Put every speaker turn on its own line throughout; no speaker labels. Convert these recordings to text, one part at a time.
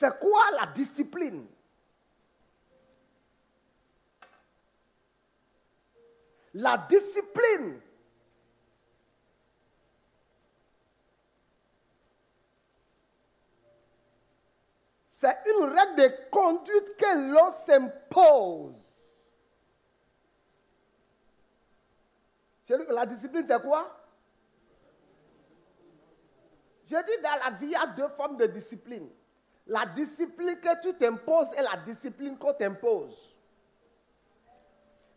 C'est quoi la discipline? La discipline, c'est une règle de conduite que l'on s'impose. Je dis que la discipline, c'est quoi? Je dis dans la vie, il y a deux formes de discipline. La discipline que tu t'imposes et la discipline qu'on t'impose.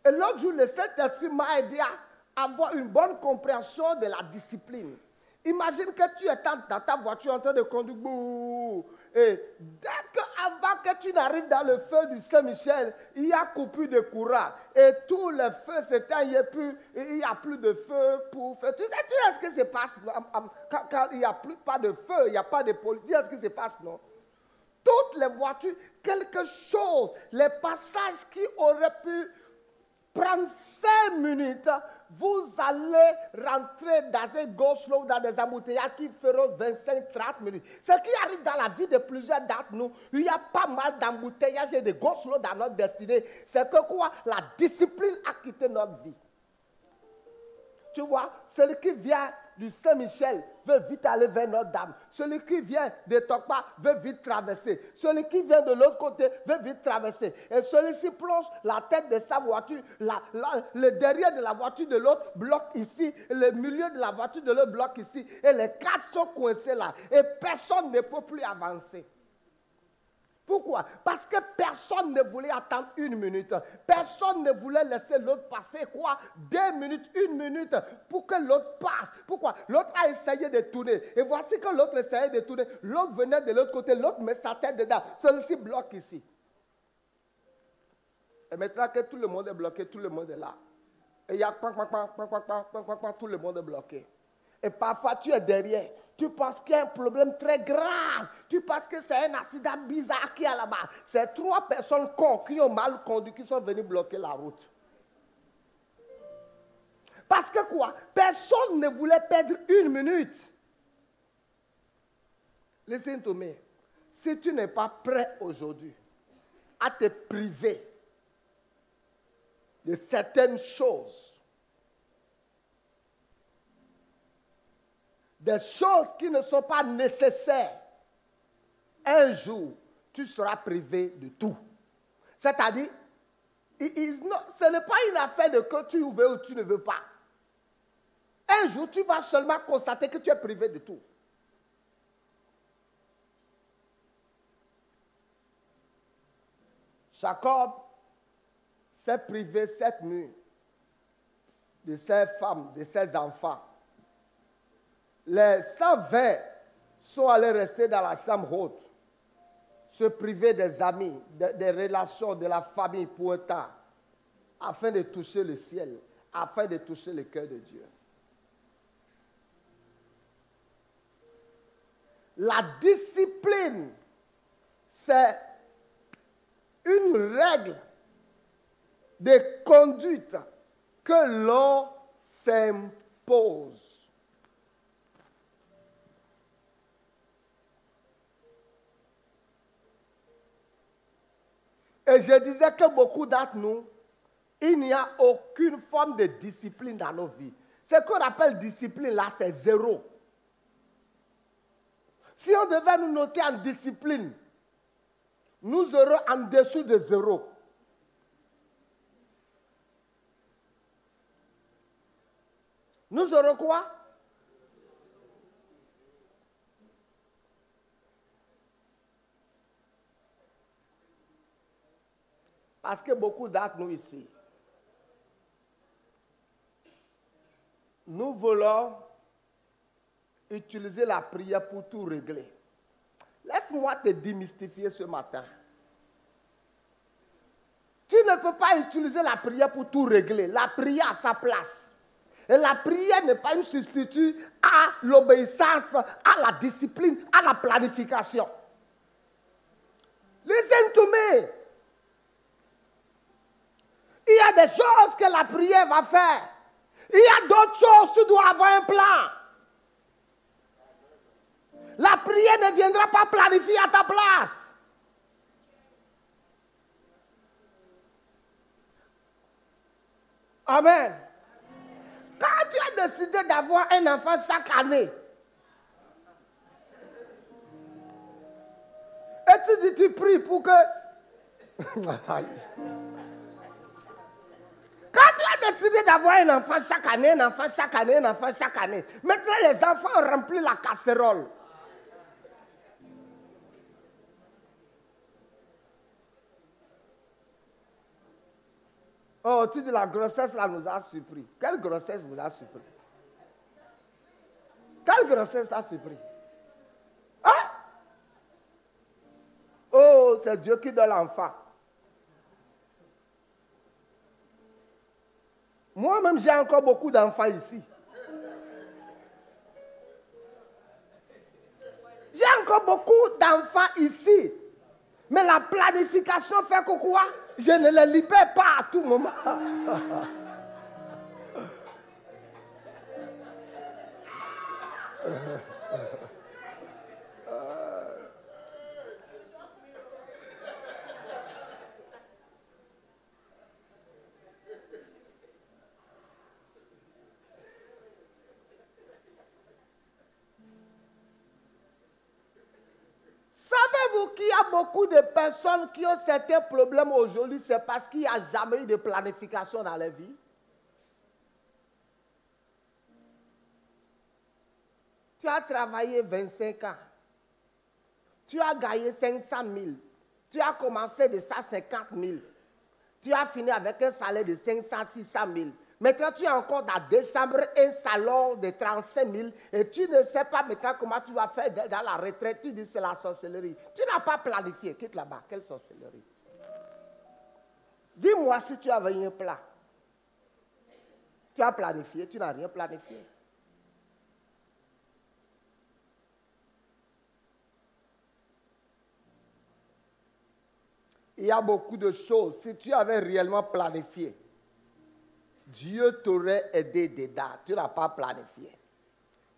Et l'autre jour, le Saint-Esprit m'a aidé à avoir une bonne compréhension de la discipline. Imagine que tu es dans ta voiture en train de conduire. Et dès qu'avant que tu n'arrives dans le feu du Saint-Michel, il y a coupure de courant. Et tous les feux s'éteignent, il n'y a plus de feu pour faire. Tu sais ce qui se passe quand il n'y a pas de feu, il n'y a pas de police. Tu sais ce qui se passe, non? Toutes les voitures, quelque chose, les passages qui auraient pu prendre 5 minutes, vous allez rentrer dans un go-slow, dans des embouteillages qui feront 25-30 minutes. Ce qui arrive dans la vie de plusieurs d'entre nous, il y a pas mal d'embouteillages et de go-slow dans notre destinée. C'est que quoi? La discipline a quitté notre vie. Tu vois, celui qui vient du Saint-Michel veut vite aller vers Notre-Dame. Celui qui vient de Tokpa veut vite traverser. Celui qui vient de l'autre côté veut vite traverser. Et celui-ci plonge la tête de sa voiture, le derrière de la voiture de l'autre bloque ici, le milieu de la voiture de l'autre bloque ici. Et les quatre sont coincés là. Et personne ne peut plus avancer. Pourquoi? Parce que personne ne voulait attendre 1 minute. Personne ne voulait laisser l'autre passer quoi? 2 minutes, 1 minute pour que l'autre passe. Pourquoi? L'autre a essayé de tourner. Et voici que l'autre essayait de tourner. L'autre venait de l'autre côté. L'autre met sa tête dedans. Celui-ci bloque ici. Et maintenant que tout le monde est bloqué, tout le monde est là. Et il y a tout le monde est bloqué. Et parfois tu es derrière. Tu penses qu'il y a un problème très grave. Tu penses que c'est un accident bizarre qui est là-bas. C'est 3 personnes cons qui ont mal conduit, qui sont venus bloquer la route. Parce que quoi? Personne ne voulait perdre 1 minute. Listen to me. Si tu n'es pas prêt aujourd'hui à te priver de certaines choses, des choses qui ne sont pas nécessaires, un jour, tu seras privé de tout. C'est-à-dire, ce n'est pas une affaire de que tu veux ou tu ne veux pas. Un jour, tu vas seulement constater que tu es privé de tout. Jacob s'est privé cette nuit de ses femmes, de ses enfants. Les 120 sont allés rester dans la chambre haute, se priver des amis, des relations, de la famille pour un temps, afin de toucher le ciel, afin de toucher le cœur de Dieu. La discipline, c'est une règle de conduite que l'on s'impose. Et je disais que beaucoup d'entre nous, il n'y a aucune forme de discipline dans nos vies. Ce qu'on appelle discipline là, c'est 0. Si on devait nous noter en discipline, nous aurons en dessous de 0. Nous aurons quoi? Parce que beaucoup d'entre nous ici, nous voulons utiliser la prière pour tout régler. Laisse-moi te démystifier ce matin. Tu ne peux pas utiliser la prière pour tout régler. La prière a sa place. Et la prière n'est pas un substitut à l'obéissance, à la discipline, à la planification. Listen to me. Il y a des choses que la prière va faire. Il y a d'autres choses, tu dois avoir un plan. La prière ne viendra pas planifier à ta place. Amen. Quand tu as décidé d'avoir un enfant chaque année, et tu dis, tu pries pour que... Quand tu as décidé d'avoir un enfant chaque année, un enfant chaque année, un enfant chaque année, maintenant les enfants ont rempli la casserole. Oh, tu dis la grossesse là nous a surpris. Quelle grossesse vous a surpris? Quelle grossesse t'a surpris? Hein? Oh, c'est Dieu qui donne l'enfant. Moi-même, j'ai encore beaucoup d'enfants ici. J'ai encore beaucoup d'enfants ici. Mais la planification fait que quoi? Je ne les libère pas à tout moment. Savez-vous qu'il y a beaucoup de personnes qui ont certains problèmes aujourd'hui, c'est parce qu'il n'y a jamais eu de planification dans leur vie? Tu as travaillé 25 ans. Tu as gagné 500 000. Tu as commencé de 150 000. Tu as fini avec un salaire de 500, 600 000. Maintenant, tu es encore dans 2 chambres, un salon de 35 000 et tu ne sais pas maintenant comment tu vas faire dans la retraite. Tu dis c'est la sorcellerie. Tu n'as pas planifié. Quitte là-bas. Quelle sorcellerie? Dis-moi si tu avais un plan. Tu as planifié, tu n'as rien planifié. Il y a beaucoup de choses. Si tu avais réellement planifié, Dieu t'aurait aidé dedans. Tu n'as pas planifié.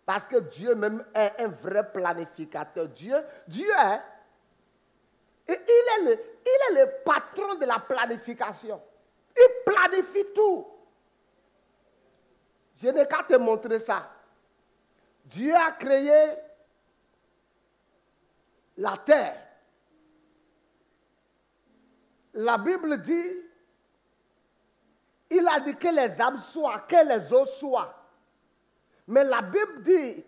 Parce que Dieu même est un vrai planificateur. Dieu est, il est le patron de la planification. Il planifie tout. Je n'ai qu'à te montrer ça. Dieu a créé la terre. La Bible dit, il a dit que les âmes soient, que les eaux soient. Mais la Bible dit,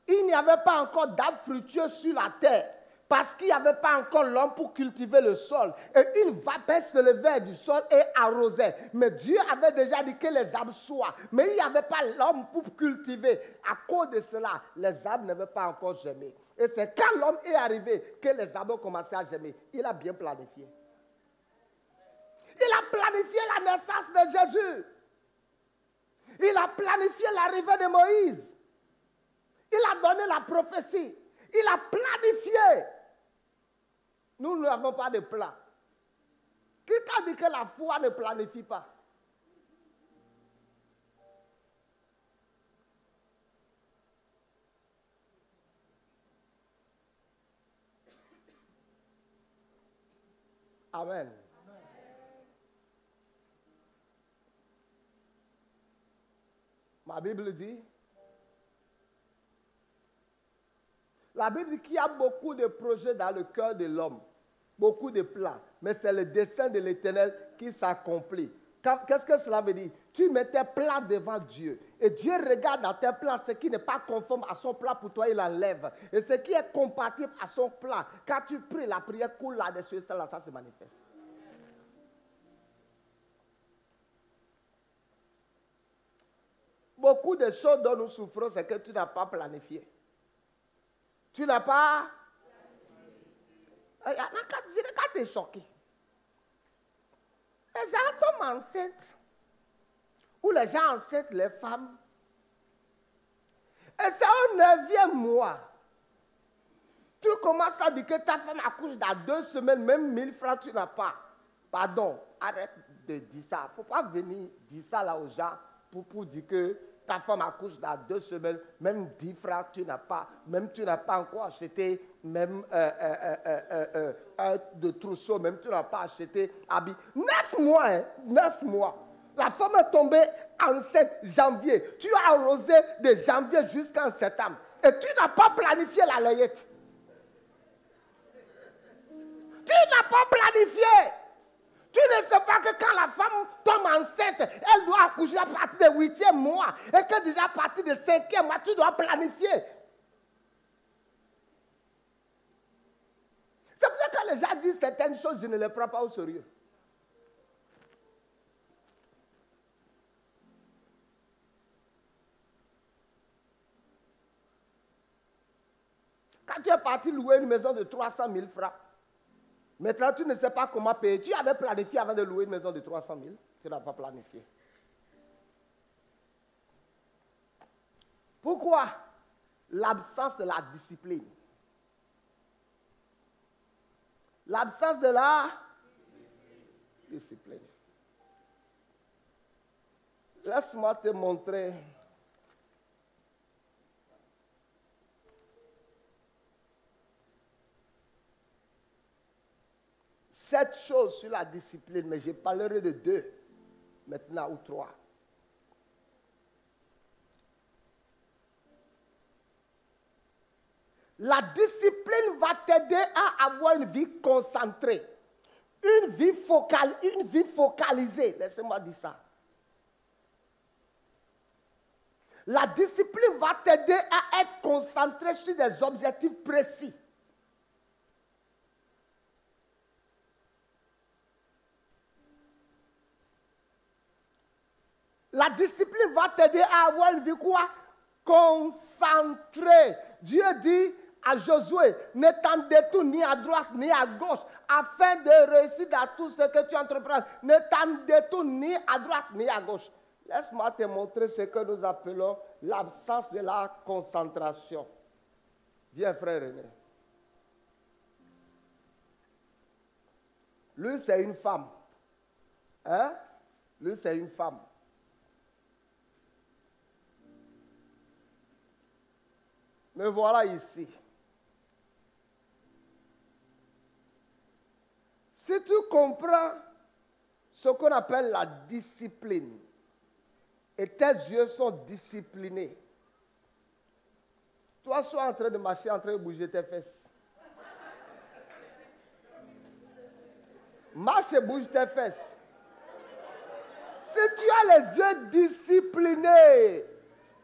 il n'y avait pas encore d'arbres fructueux sur la terre, parce qu'il n'y avait pas encore l'homme pour cultiver le sol. Et une vapeur se levait du sol et arrosait. Mais Dieu avait déjà dit que les arbres soient. Mais il n'y avait pas l'homme pour cultiver. À cause de cela, les arbres n'avaient pas encore germé. Et c'est quand l'homme est arrivé que les arbres ont commencé à germer. Il a bien planifié. Il a planifié la naissance de Jésus. Il a planifié l'arrivée de Moïse. Il a donné la prophétie. Il a planifié. Nous n'avons pas de plan. Qui t'a dit que la foi ne planifie pas? Amen. Ma Bible dit, la Bible dit qu'il y a beaucoup de projets dans le cœur de l'homme, beaucoup de plans, mais c'est le dessein de l'Éternel qui s'accomplit. Qu'est-ce que cela veut dire? Tu mets tes plans devant Dieu et Dieu regarde dans tes plans ce qui n'est pas conforme à son plan pour toi, il enlève. Et ce qui est compatible à son plan, quand tu pries, la prière coule là-dessus, ça se manifeste. Beaucoup de choses dont nous souffrons, c'est que tu n'as pas planifié. Tu n'as pas... Je n'ai qu'à te choquer. Les gens tombent enceintes. Ou les gens enceintent les femmes. Et c'est au 9e mois. Tu commences à dire que ta femme accouche dans 2 semaines, même 1000 francs, tu n'as pas. Pardon, arrête de dire ça. Il ne faut pas venir dire ça là aux gens pour dire que ta femme accouche dans 2 semaines, même 10 francs, tu n'as pas. Même tu n'as pas encore acheté, même de trousseau, même tu n'as pas acheté habit. 9 mois, hein, 9 mois. La femme est tombée enceinte janvier. Tu as arrosé de janvier jusqu'en septembre. Et tu n'as pas planifié la layette. Tu n'as pas planifié. Tu ne sais pas que quand la femme tombe enceinte, elle doit accoucher à partir du 8e mois. Et que déjà à partir du 5e mois, tu dois planifier. C'est pour ça que les gens disent certaines choses, je ne les prends pas au sérieux. Quand tu es parti louer une maison de 300 000 francs, maintenant tu ne sais pas comment payer. Tu avais planifié avant de louer une maison de 300 000. Tu n'as pas planifié. Pourquoi? L'absence de la discipline. L'absence de la discipline. Laisse-moi te montrer. Sept choses sur la discipline, mais je parlerai de 2 maintenant ou 3. La discipline va t'aider à avoir une vie concentrée, une vie focalisée. Laissez-moi dire ça. La discipline va t'aider à être concentré sur des objectifs précis. La discipline va t'aider à avoir une vie quoi? Concentrée. Dieu dit à Josué, ne t'en détourne ni à droite ni à gauche, afin de réussir dans tout ce que tu entreprends. Ne t'en détourne ni à droite ni à gauche. Laisse-moi te montrer ce que nous appelons l'absence de la concentration. Viens, frère René. Lui, c'est une femme. Hein? Lui, c'est une femme. Me voilà ici. Si tu comprends ce qu'on appelle la discipline, et tes yeux sont disciplinés, toi, sois en train de marcher, en train de bouger tes fesses. Marche et bouge tes fesses. Si tu as les yeux disciplinés,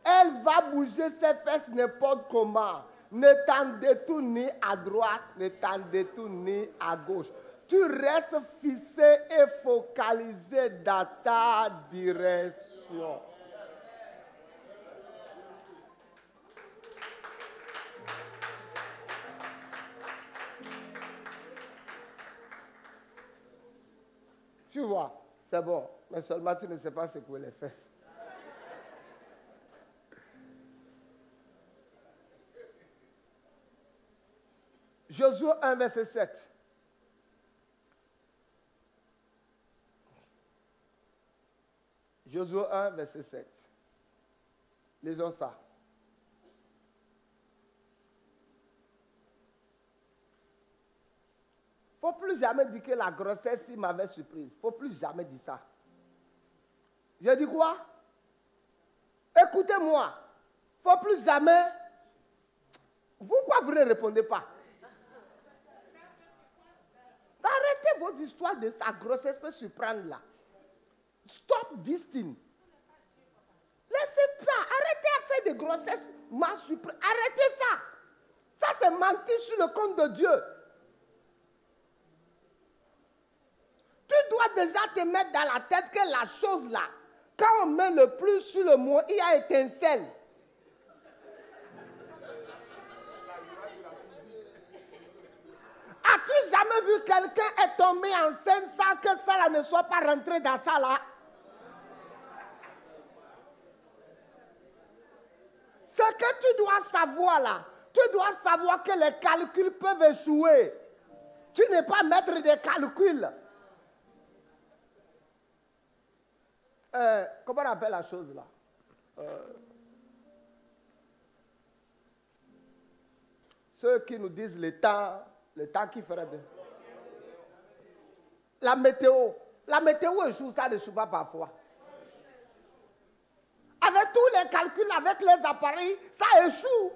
elle va bouger ses fesses n'importe comment. Ne t'en détourne ni à droite, ne t'en détourne ni à gauche. Tu restes fixé et focalisé dans ta direction. Tu vois, c'est bon, mais seulement tu ne sais pas secouer les fesses. Josué 1, verset 7. Josué 1, verset 7. Lisons ça. Il ne faut plus jamais dire que la grossesse m'avait surprise. Il ne faut plus jamais dire ça. Je dis quoi? Écoutez-moi. Il ne faut plus jamais... Pourquoi vous ne répondez pas? Arrêtez votre histoire de sa grossesse peut surprendre là. Stop this thing. Laissez pas. Arrêtez à faire des grossesses m'a surpris. Arrêtez ça. Ça c'est mentir sur le compte de Dieu. Tu dois déjà te mettre dans la tête que la chose là, quand on met le plus sur le mot, il y a étincelle. As-tu jamais vu quelqu'un être tombé enceinte sans que ça là ne soit pas rentré dans ça là? Ce que tu dois savoir là, tu dois savoir que les calculs peuvent échouer. Tu n'es pas maître des calculs. Comment on appelle la chose là? Ceux qui nous disent le temps qui fera de... La météo échoue, ça ne échoue pas parfois. tous les calculs avec les appareils, ça échoue.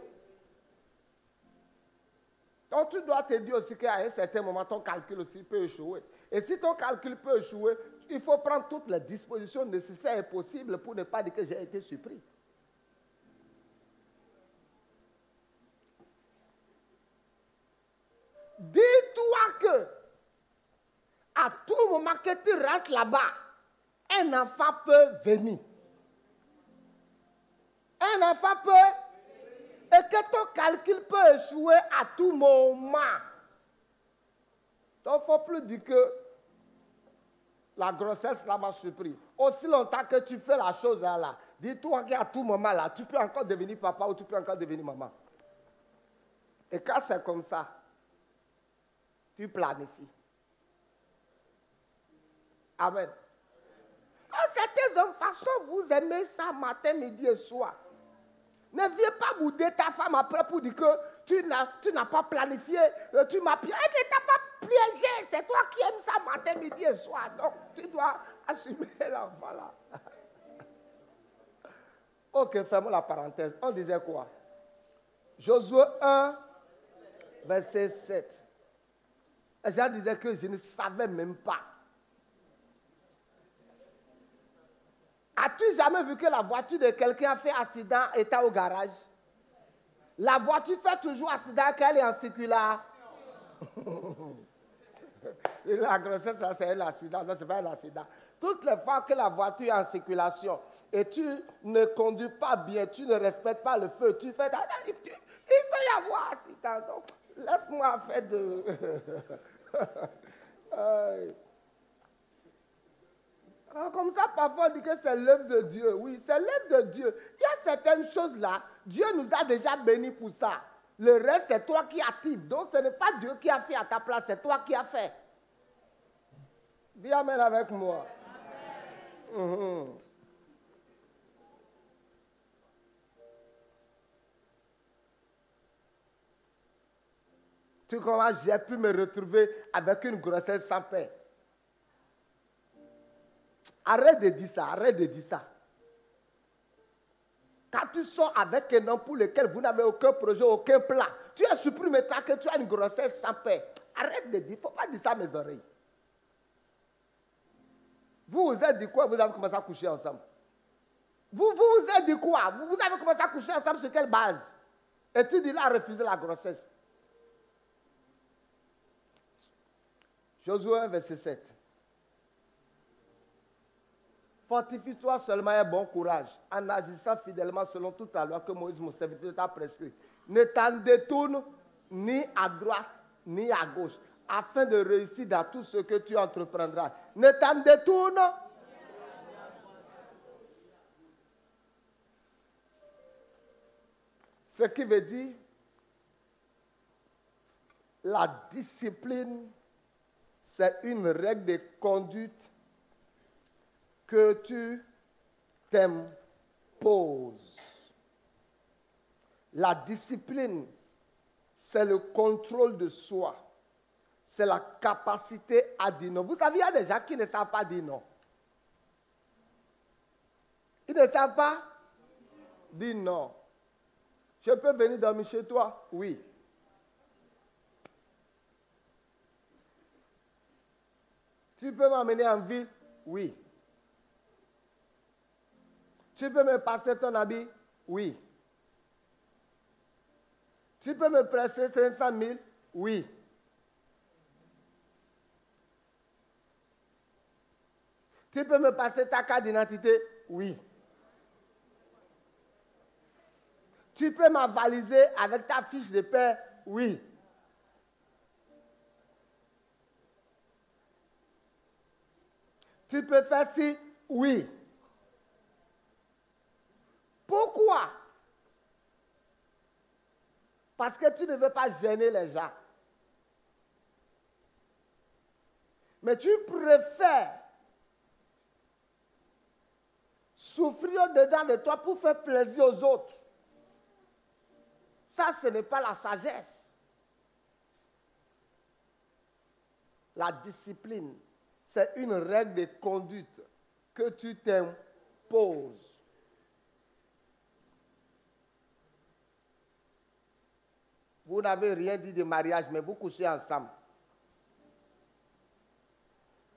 Donc tu dois te dire aussi qu'à un certain moment, ton calcul aussi peut échouer. Et si ton calcul peut échouer, il faut prendre toutes les dispositions nécessaires et possibles pour ne pas dire que j'ai été surpris. Dis-toi que à tout moment que tu rentres là-bas, un enfant peut venir. Un enfant peut, et que ton calcul peut échouer à tout moment. Donc, il ne faut plus dire que la grossesse là m'a surpris. Aussi longtemps que tu fais la chose là, dis-toi qu'à tout moment là, tu peux encore devenir papa ou tu peux encore devenir maman. Et quand c'est comme ça, tu planifies. Amen. Certains hommes, façon, vous aimez ça matin, midi et soir. Ne viens pas bouder ta femme après pour dire que tu n'as pas planifié, tu m'as piégé. Elle ne t'a pas piégé, c'est toi qui aimes ça matin, midi et soir. Donc, tu dois assumer l'enfant là. Ok, fermons la parenthèse. On disait quoi? Josué 1, verset 7. Et je disais que je ne savais même pas. As-tu jamais vu que la voiture de quelqu'un a fait accident étant au garage? La voiture fait toujours accident quand elle est en circulation. La grossesse, c'est un accident. Non, ce n'est pas un accident. Toutes les fois que la voiture est en circulation et tu ne conduis pas bien, tu ne respectes pas le feu, tu fais... Il peut y avoir accident. Donc, laisse-moi faire de... Comme ça, parfois, on dit que c'est l'œuvre de Dieu. Oui, c'est l'œuvre de Dieu. Il y a certaines choses-là, Dieu nous a déjà bénis pour ça. Le reste, c'est toi qui actives. Donc, ce n'est pas Dieu qui a fait à ta place, c'est toi qui as fait. Dis Amen avec moi. Amen. Tu comprends, j'ai pu me retrouver avec une grossesse sans paix. Arrête de dire ça, arrête de dire ça. Quand tu sors avec un homme pour lequel vous n'avez aucun projet, aucun plan, tu es surpris maintenant que tu as une grossesse sans paix. Arrête de dire, il ne faut pas dire ça à mes oreilles. Vous vous êtes dit quoi? Vous avez commencé à coucher ensemble. Vous vous êtes dit quoi? Vous avez commencé à coucher ensemble sur quelle base? Et tu dis là, à refuser la grossesse. Josué 1, verset 7. Fortifie-toi seulement et bon courage, en agissant fidèlement selon toute la loi que Moïse, mon serviteur, t'a prescrit. Ne t'en détourne ni à droite ni à gauche, afin de réussir dans tout ce que tu entreprendras. Ne t'en détourne. Ce qui veut dire, la discipline, c'est une règle de conduite que tu t'imposes. La discipline, c'est le contrôle de soi. C'est la capacité à dire non. Vous savez, il y a des gens qui ne savent pas dire non. Ils ne savent pas dire non. Je peux venir dormir chez toi? Oui. Tu peux m'emmener en ville? Oui. Tu peux me passer ton habit? Oui. Tu peux me prêter 500 000? Oui. Tu peux me passer ta carte d'identité? Oui. Tu peux m'avaliser avec ta fiche de paie? Oui. Tu peux faire ci? Oui. Pourquoi? Parce que tu ne veux pas gêner les gens. Mais tu préfères souffrir dedans de toi pour faire plaisir aux autres. Ça, ce n'est pas la sagesse. La discipline, c'est une règle de conduite que tu t'imposes. vous n'avez rien dit de mariage, mais vous couchez ensemble.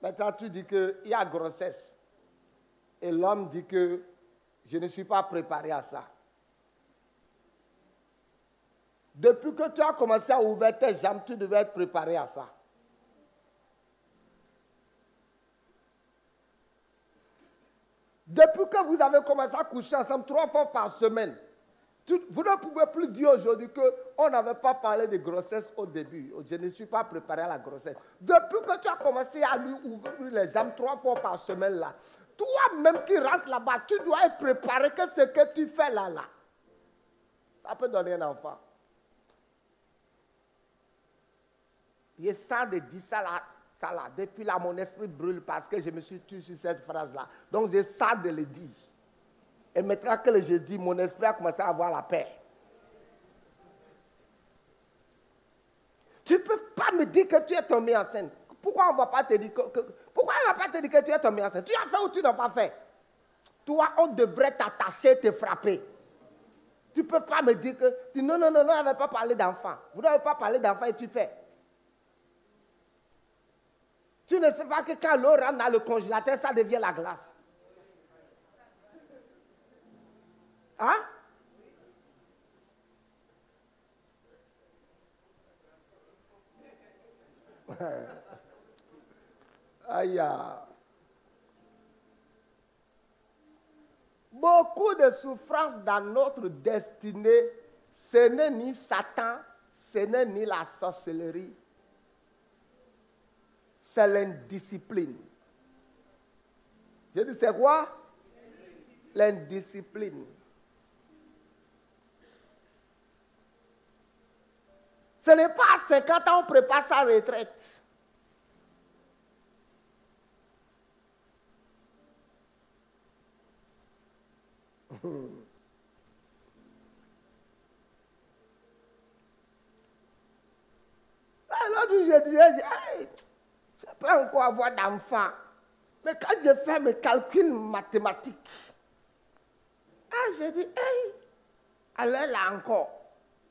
Maintenant, tu dis qu'il y a grossesse. Et l'homme dit que je ne suis pas préparé à ça. Depuis que tu as commencé à ouvrir tes jambes, tu devais être préparé à ça. Depuis que vous avez commencé à coucher ensemble 3 fois par semaine, vous ne pouvez plus dire aujourd'hui qu'on n'avait pas parlé de grossesse au début. Je ne suis pas préparé à la grossesse. Depuis que tu as commencé à lui ouvrir les jambes 3 fois par semaine, là, toi-même qui rentres là-bas, tu dois être préparé que ce que tu fais là, ça peut donner un enfant. Je sens de dire ça là. Depuis là, mon esprit brûle parce que je me suis tué sur cette phrase-là. Donc, je sens de le dire. Et maintenant que je dis, mon esprit a commencé à avoir la paix. Tu ne peux pas me dire que tu es tombé enceinte. Pourquoi on ne va pas te dire pourquoi on ne va pas te dire que tu es tombé enceinte? Tu as fait ou tu n'as pas fait? Toi, on devrait t'attacher, te frapper. Tu ne peux pas me dire que non, on n'avait pas parlé d'enfant. Vous n'avez pas parlé d'enfant et tu fais. Tu ne sais pas que quand l'eau rentre dans le congélateur, ça devient la glace. Hein? Aïe. Beaucoup de souffrances dans notre destinée, ce n'est ni Satan, ce n'est ni la sorcellerie. C'est l'indiscipline. Je dis, c'est quoi? L'indiscipline. Ce n'est pas à 50 ans on prépare sa retraite. Alors je disais, hey, je ne peux pas encore avoir d'enfant. Mais quand je fais mes calculs mathématiques, je dis, hey, alors là encore,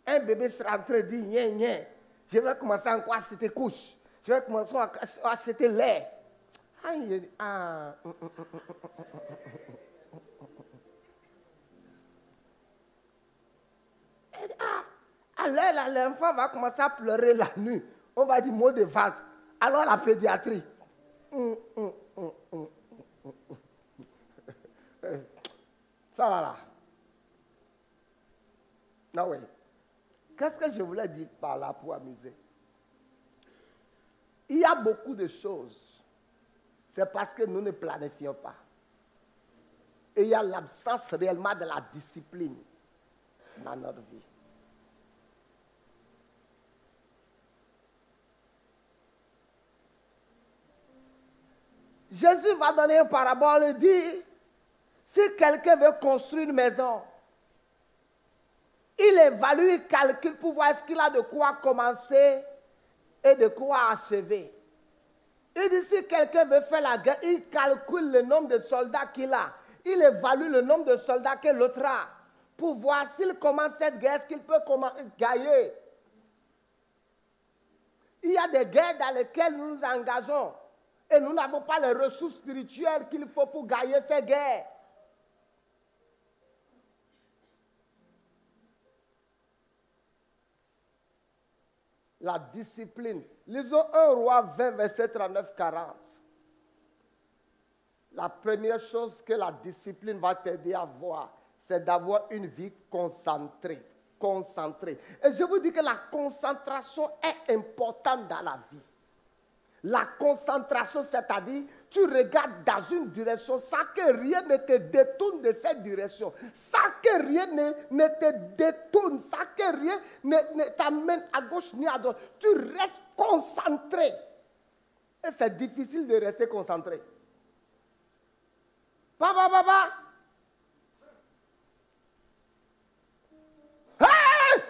un bébé sera en train de dire, nya. Je vais commencer encore à acheter couches. Je vais commencer à acheter lait. Je dis, alors là, l'enfant va commencer à pleurer la nuit. On va dire mot de vente. Alors la pédiatrie. Ça va là. Non, oui. Qu'est-ce que je voulais dire par là pour amuser? Il y a beaucoup de choses. C'est parce que nous ne planifions pas. Et il y a l'absence réellement de la discipline dans notre vie. Jésus va donner une parabole et dit, si quelqu'un veut construire une maison, il évalue, il calcule pour voir est-ce qu'il a de quoi commencer et de quoi achever. Il dit, si quelqu'un veut faire la guerre, il calcule le nombre de soldats qu'il a. Il évalue le nombre de soldats que l'autre a pour voir s'il commence cette guerre, est-ce qu'il peut gagner. Il y a des guerres dans lesquelles nous nous engageons et nous n'avons pas les ressources spirituelles qu'il faut pour gagner ces guerres. La discipline. Lisons 1 Roi 20, verset 39-40. La première chose que la discipline va t'aider à voir, c'est d'avoir une vie concentrée. Et je vous dis que la concentration est importante dans la vie. La concentration, c'est-à-dire, tu regardes dans une direction sans que rien ne te détourne de cette direction. Sans que rien ne te détourne, sans que rien ne t'amène à gauche ni à droite. Tu restes concentré. Et c'est difficile de rester concentré. Papa. Hey!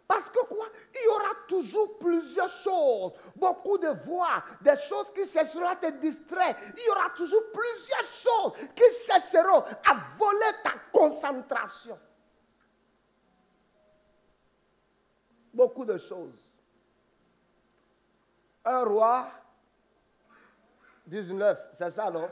Parce que quoi? Il y aura toujours plusieurs choses, beaucoup de voix, des choses qui chercheront à te distraire. Il y aura toujours plusieurs choses qui chercheront à voler ta concentration. beaucoup de choses. Un roi, 19, c'est ça, non?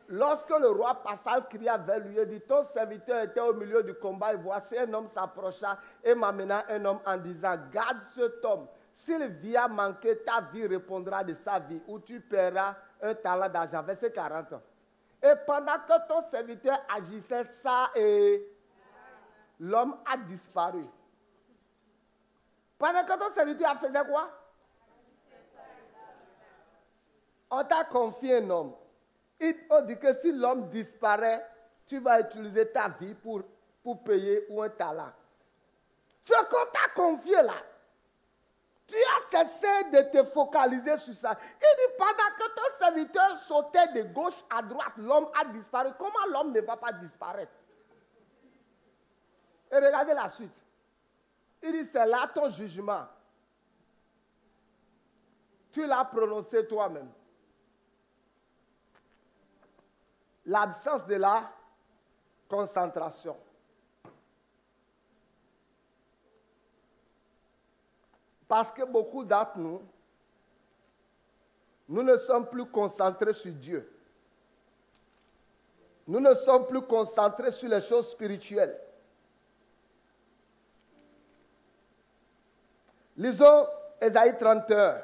Lorsque le roi passa, cria vers lui et dit, ton serviteur était au milieu du combat et voici un homme s'approcha et m'amena un homme en disant, garde cet homme. S'il vient manquer, ta vie répondra de sa vie ou tu paieras un talent d'argent. Verset 40. Et pendant que ton serviteur agissait ça et l'homme a disparu. Pendant que ton serviteur faisait quoi? On t'a confié un homme. On dit que si l'homme disparaît, tu vas utiliser ta vie pour payer ou un talent. Ce qu'on t'a confié là, tu as cessé de te focaliser sur ça. Il dit, pendant que ton serviteur sautait de gauche à droite, l'homme a disparu. Comment l'homme ne va pas disparaître? Et regardez la suite. Il dit, c'est là ton jugement. Tu l'as prononcé toi-même. L'absence de la concentration. Parce que beaucoup d'entre nous, nous ne sommes plus concentrés sur Dieu. Nous ne sommes plus concentrés sur les choses spirituelles. Lisons Ésaïe 31.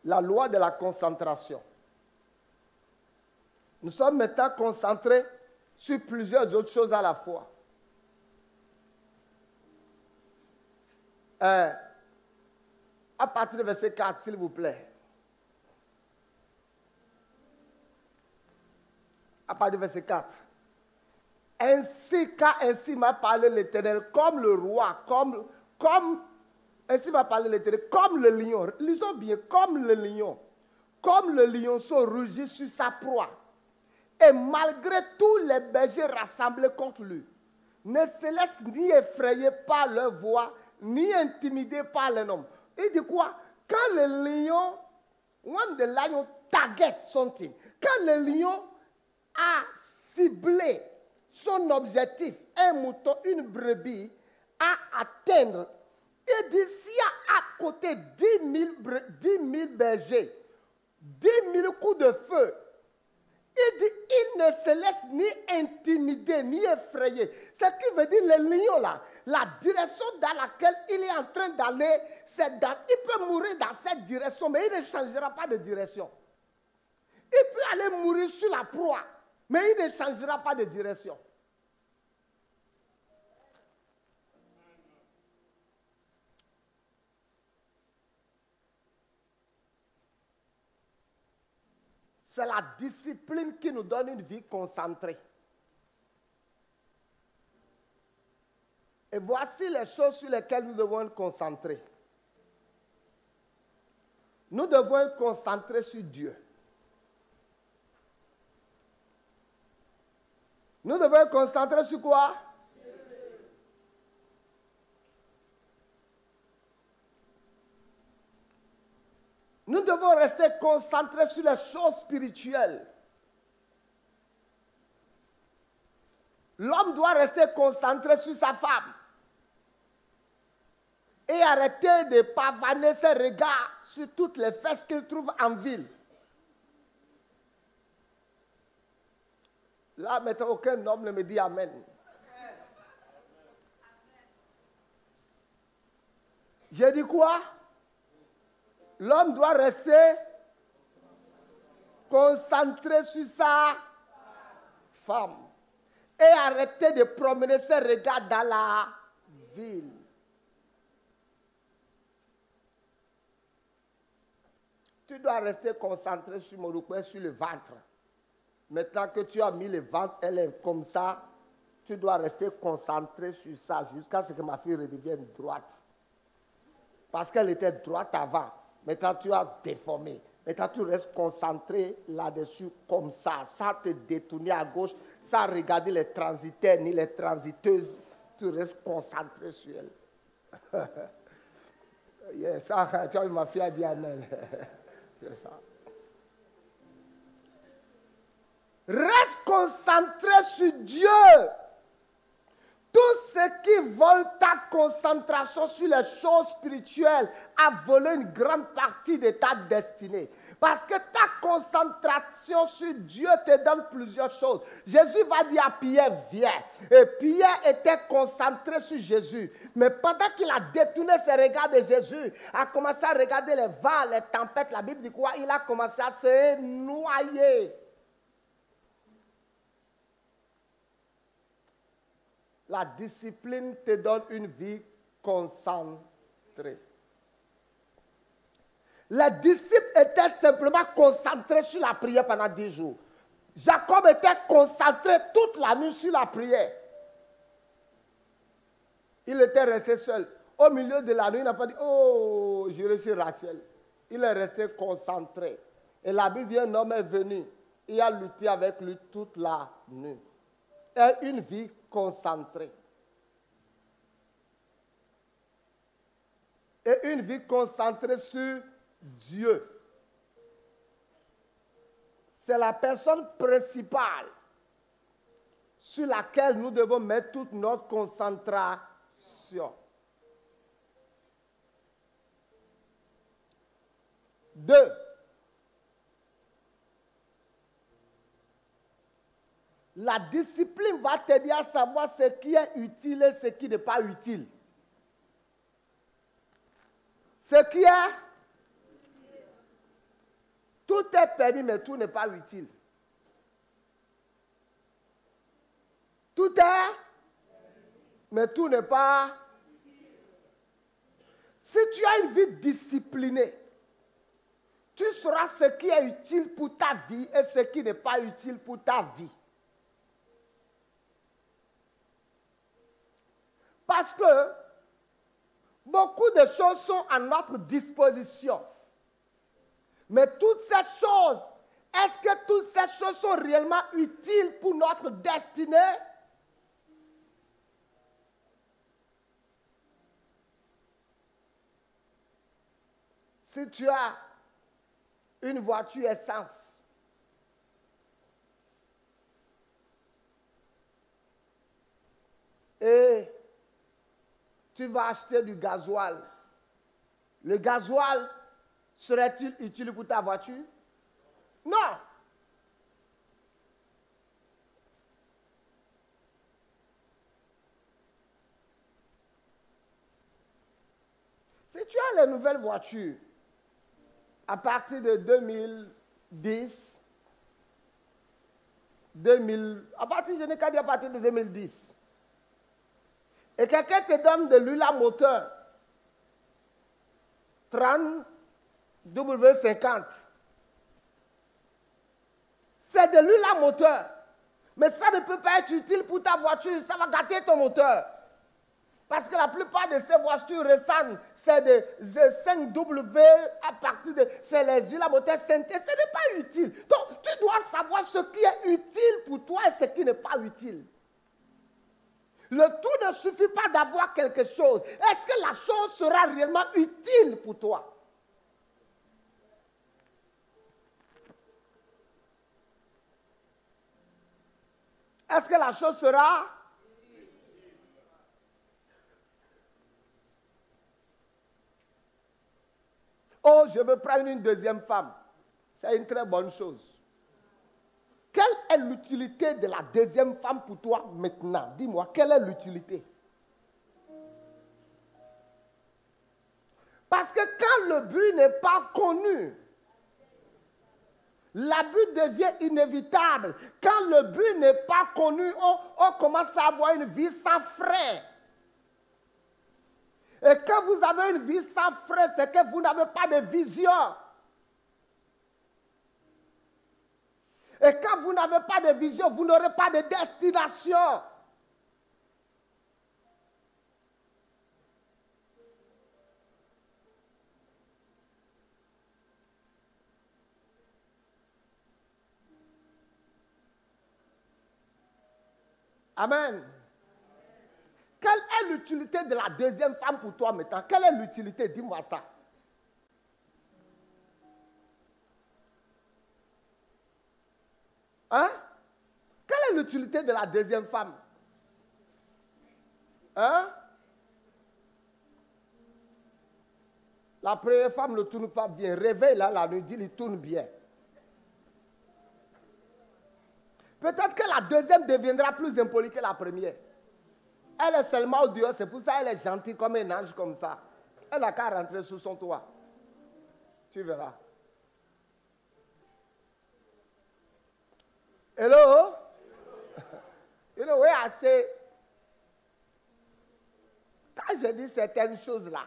La loi de la concentration. Nous sommes maintenant concentrés sur plusieurs autres choses à la fois. À partir du verset 4, s'il vous plaît. À partir du verset 4. Ainsi m'a parlé l'Éternel, comme le roi, ainsi m'a parlé l'Éternel, comme le lion. Lisons bien, comme le lion. Comme le lionceau rugit sur sa proie. Et malgré tous les bergers rassemblés contre lui, ne se laisse ni effrayer par leur voix, ni intimider par les noms. Il dit quoi? Quand le lion, when the lion target something, quand le lion a ciblé son objectif, un mouton, une brebis, à atteindre, il dit, s'il y a à côté 10 000 bergers, 10 000 coups de feu, il dit, il ne se laisse ni intimider, ni effrayer. Ce qui veut dire, le lion là, la direction dans laquelle il est en train d'aller, il peut mourir dans cette direction, mais il ne changera pas de direction. Il peut aller mourir sur la proie, mais il ne changera pas de direction. C'est la discipline qui nous donne une vie concentrée. Et voici les choses sur lesquelles nous devons être concentrés. Nous devons être concentrés sur Dieu. Nous devons être concentrés sur quoi? Nous devons rester concentrés sur les choses spirituelles. L'homme doit rester concentré sur sa femme. Et arrêter de pavaner ses regards sur toutes les fesses qu'il trouve en ville. Là, maintenant, aucun homme ne me dit Amen. J'ai dit quoi? L'homme doit rester concentré sur sa femme et arrêter de promener ses regards dans la ville. Tu dois rester concentré sur mon recoin, sur le ventre. Maintenant que tu as mis le ventre, elle est comme ça, tu dois rester concentré sur ça jusqu'à ce que ma fille redevienne droite. Parce qu'elle était droite avant. Maintenant, tu as déformé. Maintenant, tu restes concentré là-dessus comme ça, sans te détourner à gauche, sans regarder les transitaires ni les transiteuses. Tu restes concentré sur elle. Yes, tu vois, ma fille a dit Amen. C'est ça. Reste concentré sur Dieu. Tout ce qui vole ta concentration sur les choses spirituelles a volé une grande partie de ta destinée. Parce que ta concentration sur Dieu te donne plusieurs choses. Jésus va dire à Pierre, viens. Et Pierre était concentré sur Jésus. Mais pendant qu'il a détourné ses regards de Jésus, a commencé à regarder les vents, les tempêtes, la Bible dit quoi? Il a commencé à se noyer. La discipline te donne une vie concentrée. Les disciples étaient simplement concentrés sur la prière pendant 10 jours. Jacob était concentré toute la nuit sur la prière. Il était resté seul. Au milieu de la nuit, il n'a pas dit, oh, j'irai chez Rachel. Il est resté concentré. Et la Bible dit, un homme est venu. Il a lutté avec lui toute la nuit. Et une vie concentrée. Et une vie concentrée sur Dieu. C'est la personne principale sur laquelle nous devons mettre toute notre concentration. 2. La discipline va t'aider à savoir ce qui est utile et ce qui n'est pas utile. Ce qui est, tout est permis, mais tout n'est pas utile. Tout est, mais tout n'est pas. Si tu as une vie disciplinée, tu sauras ce qui est utile pour ta vie et ce qui n'est pas utile pour ta vie. Parce que beaucoup de choses sont à notre disposition. Mais toutes ces choses, est-ce que toutes ces choses sont réellement utiles pour notre destinée? Si tu as une voiture essence, et tu vas acheter du gasoil, le gasoil serait-il utile pour ta voiture? Non. Si tu as les nouvelles voitures, à partir de 2010, à partir, je n'ai qu'à dire à partir de 2010, et quelqu'un te donne de l'huile à moteur, 30 W50, c'est de l'huile à moteur, mais ça ne peut pas être utile pour ta voiture, ça va gâter ton moteur. Parce que la plupart de ces voitures récentes, c'est des 5W à partir de... C'est les huiles à moteur synthé, ce n'est pas utile. Donc, tu dois savoir ce qui est utile pour toi et ce qui n'est pas utile. Le tout ne suffit pas d'avoir quelque chose. Est-ce que la chose sera réellement utile pour toi? Est-ce que la chose sera... Oh, je veux prendre une deuxième femme. C'est une très bonne chose. Quelle est l'utilité de la deuxième femme pour toi maintenant? Dis-moi, quelle est l'utilité? Parce que quand le but n'est pas connu, l'abus devient inévitable. Quand le but n'est pas connu, on commence à avoir une vie sans frein. Et quand vous avez une vie sans frein, c'est que vous n'avez pas de vision. Et quand vous n'avez pas de vision, vous n'aurez pas de destination. Amen. Quelle est l'utilité de la deuxième femme pour toi maintenant? Quelle est l'utilité? Dis-moi ça. Hein? Quelle est l'utilité de la deuxième femme? Hein? La première femme ne tourne pas bien. Réveille là, la nuit, il tourne bien. Peut-être que la deuxième deviendra plus impolie que la première. Elle est seulement au dehors, c'est pour ça qu'elle est gentille comme un ange comme ça. Elle n'a qu'à rentrer sous son toit. Tu verras. Hello? You know, oui, assez. Quand je dis certaines choses-là,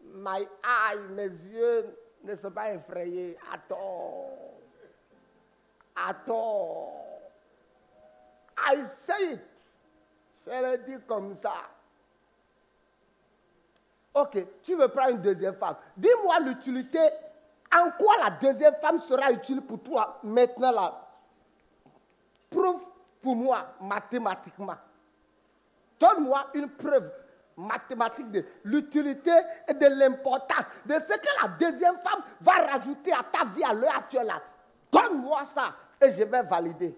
mes yeux ne sont pas effrayés. Attends. I say it. Je le dis comme ça. Ok, tu veux prendre une deuxième femme. Dis-moi l'utilité. En quoi la deuxième femme sera utile pour toi maintenant là? Prouve pour moi mathématiquement. Donne-moi une preuve mathématique de l'utilité et de l'importance de ce que la deuxième femme va rajouter à ta vie à l'heure actuelle. Donne-moi ça et je vais valider.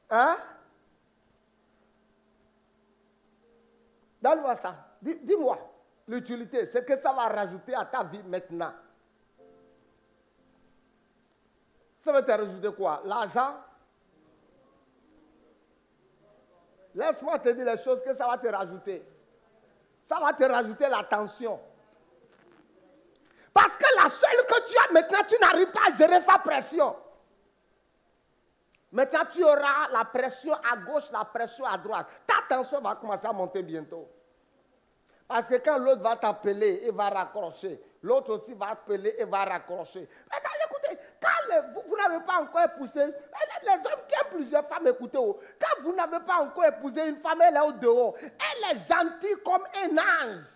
Hein? Donne-moi ça. Dis-moi l'utilité, ce que ça va rajouter à ta vie maintenant. Ça va te rajouter quoi? L'argent? Laisse-moi te dire les choses que ça va te rajouter. Ça va te rajouter l'attention. Parce que la seule que tu as maintenant, tu n'arrives pas à gérer sa pression. Maintenant, tu auras la pression à gauche, la pression à droite. Ta tension va commencer à monter bientôt. Parce que quand l'autre va t'appeler, il va raccrocher. L'autre aussi va appeler et va raccrocher. Mais quand, écoutez, quand vous n'avez pas encore épousé, les hommes qui ont plusieurs femmes, écoutez, quand vous n'avez pas encore épousé une femme, elle est au dehors. Elle est gentille comme un ange.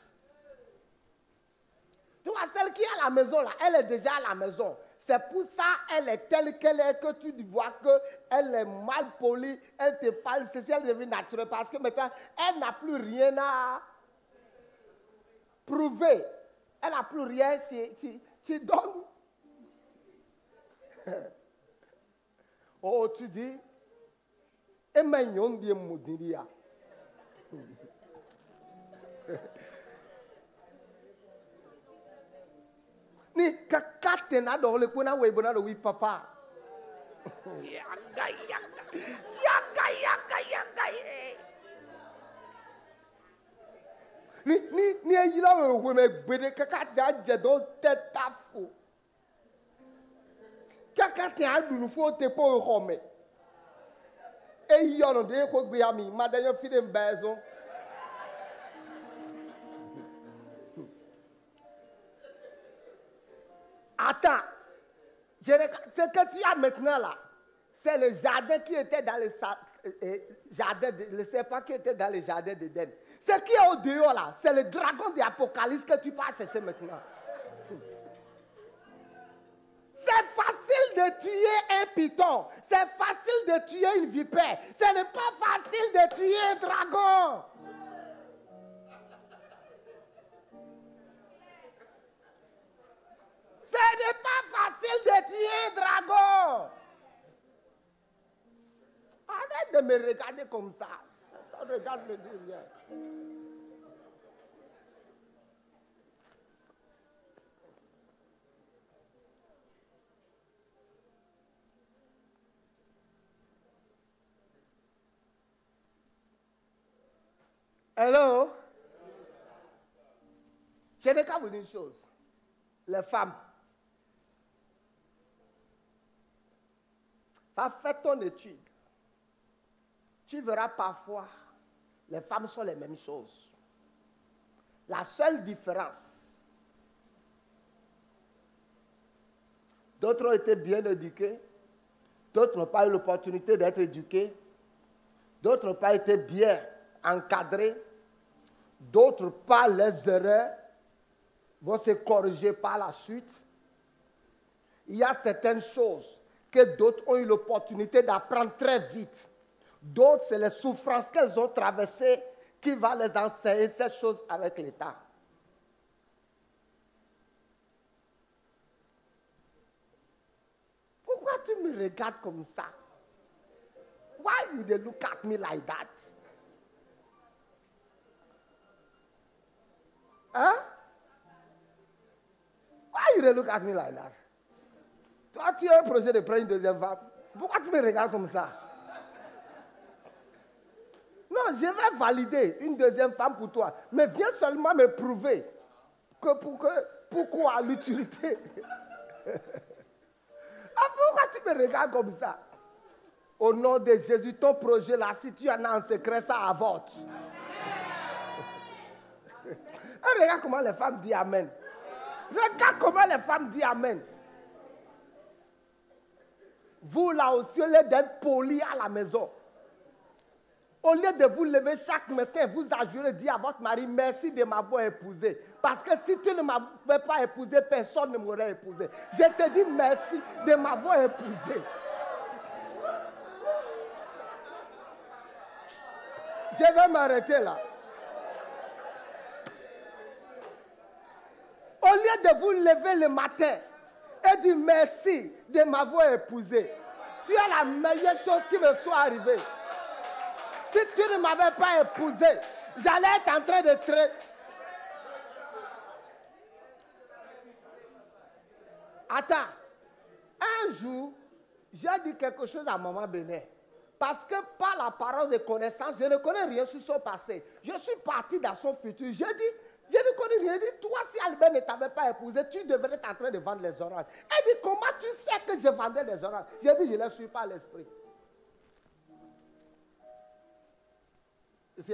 Tu vois, celle qui est à la maison, là, elle est déjà à la maison. C'est pour ça qu'elle est telle qu'elle est, que tu vois qu'elle est mal polie, elle te parle, c'est si elle devient naturelle. Parce que maintenant, elle n'a plus rien à prouver. Elle n'a plus rien, tu donnes. Oh, tu dis, et maintenant, on dit, ni kakate na do le kuna we bona do wi papa yaga ni ayila we me gbede kakate aje do tetafo kakate adunu fo te po home e yono de ko gbe ami madanyo fide mbezo. Attends, ce que tu as maintenant là, c'est le jardin qui était dans le jardin, le serpent qui était dans le jardin d'Éden. Ce qui est au dehors là, c'est le dragon de l'Apocalypse que tu vas chercher maintenant. C'est facile de tuer un python, c'est facile de tuer une vipère, ce n'est pas facile de tuer un dragon. Ce n'est pas facile de tuer un dragon. Arrête de me regarder comme ça. Ton regard me dit rien. Hello? Je n'ai qu'à vous dire une chose. Les femmes, va faire ton étude. Tu verras parfois, les femmes sont les mêmes choses. La seule différence, d'autres ont été bien éduqués, d'autres n'ont pas eu l'opportunité d'être éduqués, d'autres n'ont pas été bien encadrés, d'autres par les erreurs vont se corriger par la suite. Il y a certaines choses que d'autres ont eu l'opportunité d'apprendre très vite. D'autres, c'est les souffrances qu'elles ont traversées qui va les enseigner ces choses avec l'État. me regardes comme ça? Why you they look at me like that? Hein? Why you they look at me like that? Toi, tu as un projet de prendre une deuxième femme. Pourquoi tu me regardes comme ça? Non, je vais valider une deuxième femme pour toi. Mais viens seulement me prouver pourquoi l'utilité. Pourquoi tu me regardes comme ça? Au nom de Jésus, ton projet là, si tu en as en secret, ça avorte. Regarde comment les femmes disent Amen. Regarde comment les femmes disent Amen. Vous là aussi, au lieu d'être poli à la maison, au lieu de vous lever chaque matin, vous ajurez, dire à votre mari, merci de m'avoir épousé. Parce que si tu ne m'avais pas épousé, personne ne m'aurait épousé. Je te dis merci de m'avoir épousé. Je vais m'arrêter là. Au lieu de vous lever le matin et dire merci de m'avoir épousé, tu es la meilleure chose qui me soit arrivée. Si tu ne m'avais pas épousé, j'allais être en train de traiter. Attends, un jour, j'ai dit quelque chose à maman Bénin. Parce que par la parole de connaissance, je ne connais rien sur son passé. Je suis parti dans son futur. Je dis, je ne connais rien. Je dis, toi, si Albert ne t'avait pas épousé, tu devrais être en train de vendre les oranges. Elle dit, comment tu sais que je vendais les oranges? J'ai dit, je ne suis pas à l'esprit. Ici,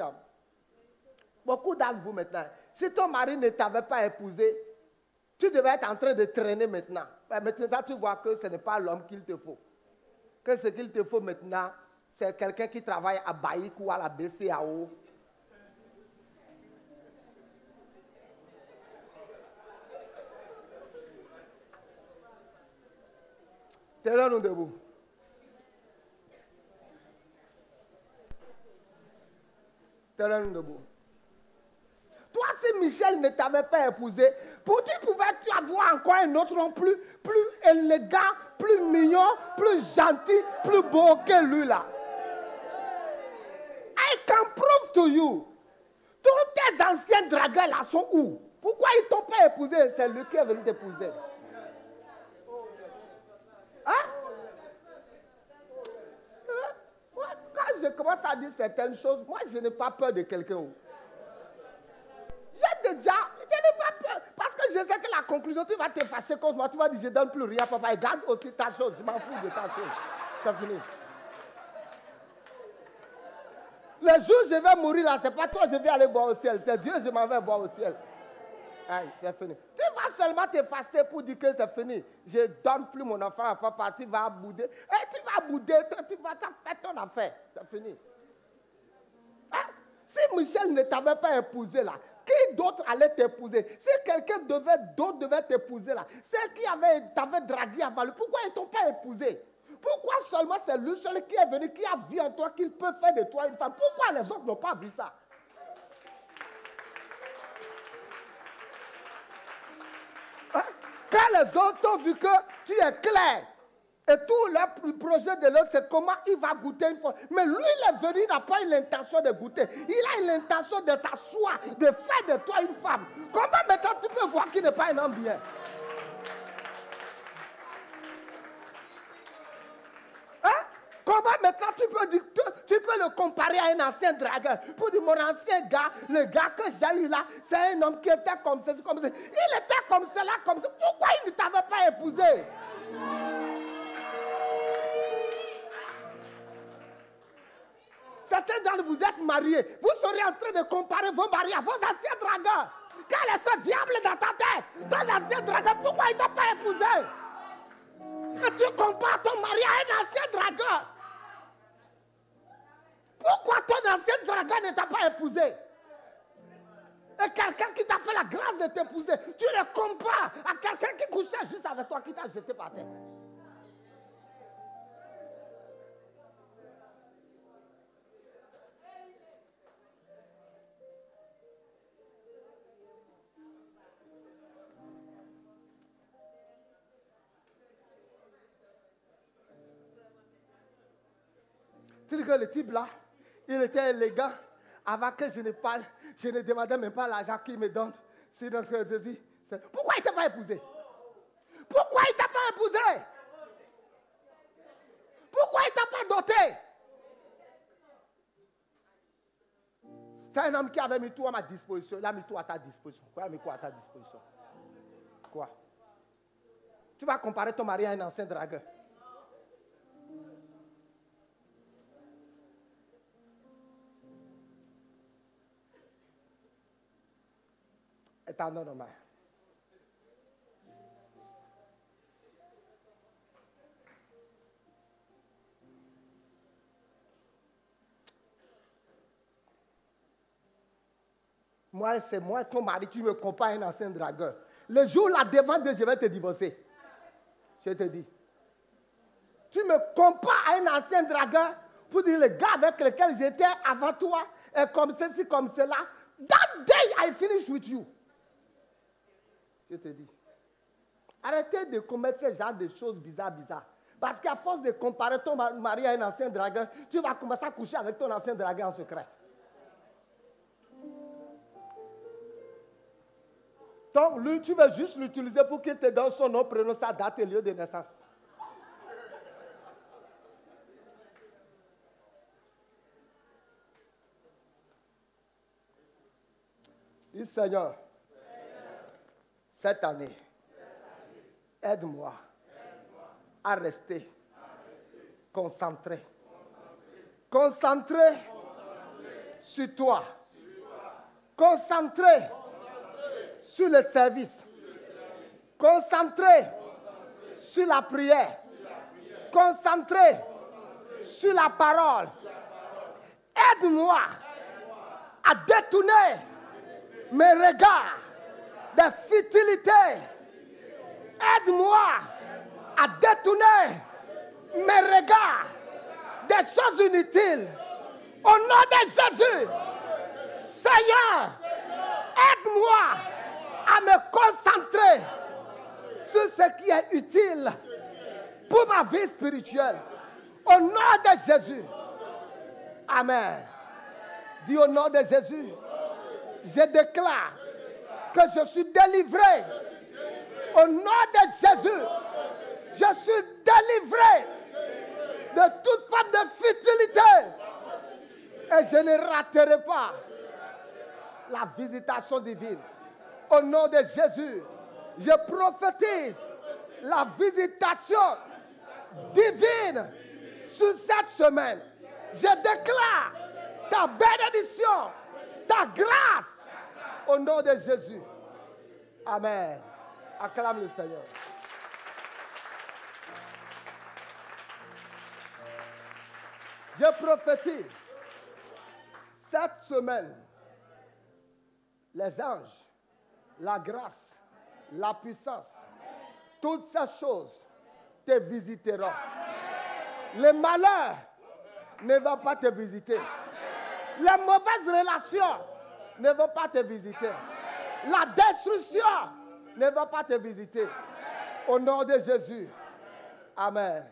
beaucoup d'entre vous maintenant, si ton mari ne t'avait pas épousé, tu devais être en train de traîner maintenant. Maintenant, tu vois que ce n'est pas l'homme qu'il te faut. Que ce qu'il te faut maintenant, c'est quelqu'un qui travaille à Baïk ou à la BCAO. Tenons-nous debout. Tenons-nous debout. Toi, si Michel ne t'avait pas épousé, tu pouvais avoir encore un autre homme plus élégant, plus mignon, plus gentil, plus beau que lui là. I can prove to you. Tous tes anciens dragueurs là sont où? Pourquoi ils ne t'ont pas épousé? C'est lui qui est venu t'épouser. Hein? Quand je commence à dire certaines choses, moi je n'ai pas peur de quelqu'un. Je n'ai pas peur. Parce que je sais que la conclusion, tu vas te fâcher contre moi. Tu vas dire, je ne donne plus rien, papa. Et garde aussi ta chose. Je m'en fous de ta chose. C'est fini. Le jour où je vais mourir là, ce n'est pas toi, je vais aller boire au ciel. C'est Dieu, je m'en vais boire au ciel. Aïe, c'est fini. Tu vas seulement te fâcher pour dire que c'est fini. Je ne donne plus mon enfant à papa. Tu vas bouder. Et tu vas bouder. Tu vas faire ton affaire. C'est fini. Hein? Si Michel ne t'avait pas épousé là, qui d'autre allait t'épouser? Si quelqu'un d'autre devait t'épouser là, celle qui t'avait dragué avant lui, pourquoi ils ne t'ont pas épousé? Pourquoi seulement c'est lui seul qui est venu, qui a vu en toi qu'il peut faire de toi une femme? Pourquoi les autres n'ont pas vu ça? Hein? Quand les autres ont vu que tu es clair, et tout le projet de l'autre, c'est comment il va goûter une fois. Mais lui, il est venu, il n'a pas eu l'intention de goûter. Il a eu l'intention de s'asseoir, de faire de toi une femme. Comment maintenant tu peux voir qu'il n'est pas un homme bien? Hein? Comment maintenant tu peux le comparer à un ancien dragueur? Pour dire, mon ancien gars, le gars que j'ai eu là, c'est un homme qui était comme ça, comme ça. Il était comme cela, comme ça. Pourquoi il ne t'avait pas épousé? Certains d'entre vous êtes mariés. Vous serez en train de comparer vos maris à vos anciens dragueurs. Quel est ce diable dans ta tête? Ton ancien dragueur, pourquoi il ne t'a pas épousé? Et tu compares ton mari à un ancien dragueur. Pourquoi ton ancien dragueur ne t'a pas épousé? Et quelqu'un qui t'a fait la grâce de t'épouser, tu le compares à quelqu'un qui couchait juste avec toi, qui t'a jeté par terre. Tu dis que le type là, il était élégant. Avant que je ne parle, je ne demandais même pas l'argent qu'il me donne. C'est donc Jésus. Pourquoi il ne t'a pas épousé? Pourquoi il ne t'a pas épousé? Pourquoi il ne t'a pas doté? C'est un homme qui avait mis tout à ma disposition. Il a mis tout à ta disposition. Quoi, il a mis quoi à ta disposition? Quoi? Tu vas comparer ton mari à un ancien dragueur. Est un normal. Moi, c'est moi, ton mari, tu me compares à un ancien dragueur. Le jour là, devant Dieu, je vais te divorcer. Je te dis. Tu me compares à un ancien dragueur pour dire le gars avec lequel j'étais avant toi est comme ceci, comme cela. That day, I finish with you. Je te dis. Arrêtez de commettre ce genre de choses bizarres. Parce qu'à force de comparer ton mari à un ancien dragueur, tu vas commencer à coucher avec ton ancien dragueur en secret. Donc, lui, tu veux juste l'utiliser pour qu'il te donne son nom, prénom, sa date et lieu de naissance. Dis, Seigneur, cette année, aide-moi à rester concentré. Concentré sur toi. Concentré sur le service. Concentré sur la prière. Concentré sur la parole. Aide-moi à détourner mes regards de futilité. Aide-moi à détourner mes regards des choses inutiles. Au nom de Jésus, Seigneur, aide-moi à me concentrer sur ce qui est utile pour ma vie spirituelle. Au nom de Jésus. Amen. Dis au nom de Jésus, je déclare que je suis délivré. Au nom de Jésus, je suis délivré de toute forme de futilité. Et je ne raterai pas la visitation divine. Au nom de Jésus, je prophétise la visitation divine sur cette semaine. Je déclare ta bénédiction, ta grâce, au nom de Jésus. Amen. Acclame le Seigneur. Je prophétise cette semaine, les anges, la grâce, la puissance, toutes ces choses te visiteront. Le malheur ne va pas te visiter. Les mauvaises relations ne vont pas te visiter. La destruction ne va pas te visiter. Au nom de Jésus. Amen.